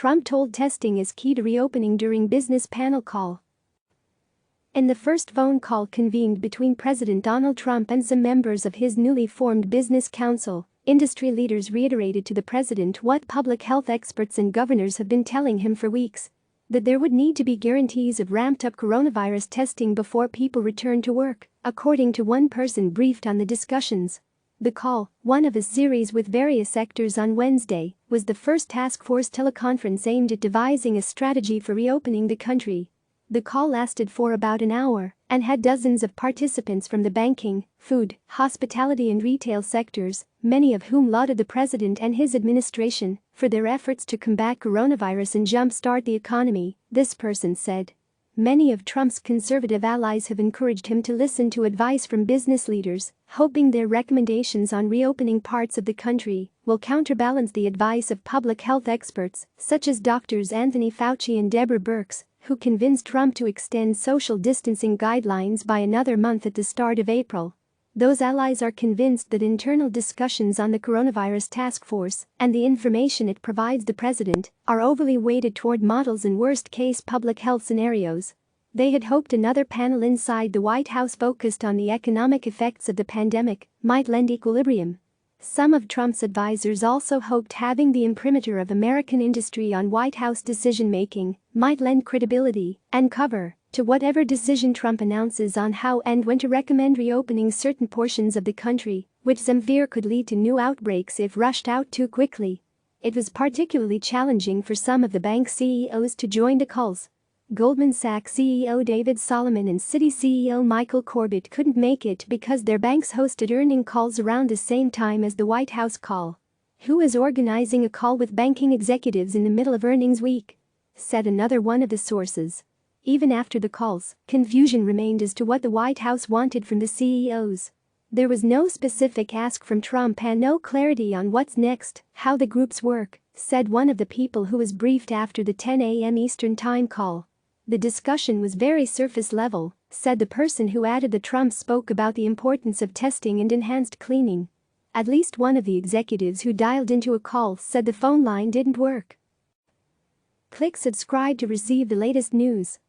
Trump told testing is key to reopening during business panel call. In the first phone call convened between President Donald Trump and some members of his newly formed Business Council, industry leaders reiterated to the president what public health experts and governors have been telling him for weeks: that there would need to be guarantees of ramped-up coronavirus testing before people return to work, according to one person briefed on the discussions. The call, one of a series with various sectors on Wednesday, was the first task force teleconference aimed at devising a strategy for reopening the country. The call lasted for about an hour and had dozens of participants from the banking, food, hospitality and retail sectors, many of whom lauded the president and his administration for their efforts to combat coronavirus and jumpstart the economy, this person said. Many of Trump's conservative allies have encouraged him to listen to advice from business leaders, hoping their recommendations on reopening parts of the country will counterbalance the advice of public health experts such as Drs. Anthony Fauci and Deborah Birx, who convinced Trump to extend social distancing guidelines by another month at the start of April. Those allies are convinced that internal discussions on the coronavirus task force and the information it provides the president are overly weighted toward models and worst-case public health scenarios. They had hoped another panel inside the White House focused on the economic effects of the pandemic might lend equilibrium. Some of Trump's advisors also hoped having the imprimatur of American industry on White House decision-making might lend credibility and cover to whatever decision Trump announces on how and when to recommend reopening certain portions of the country, which some fear could lead to new outbreaks if rushed out too quickly. It was particularly challenging for some of the bank CEOs to join the calls. Goldman Sachs CEO David Solomon and Citi CEO Michael Corbett couldn't make it because their banks hosted earnings calls around the same time as the White House call. "Who is organizing a call with banking executives in the middle of earnings week?" said another one of the sources. Even after the calls, confusion remained as to what the White House wanted from the CEOs. There was no specific ask from Trump and no clarity on what's next, how the groups work, said one of the people who was briefed after the 10 a.m. Eastern Time call. The discussion was very surface level, said the person who added that Trump spoke about the importance of testing and enhanced cleaning. At least one of the executives who dialed into a call said the phone line didn't work. Click subscribe to receive the latest news.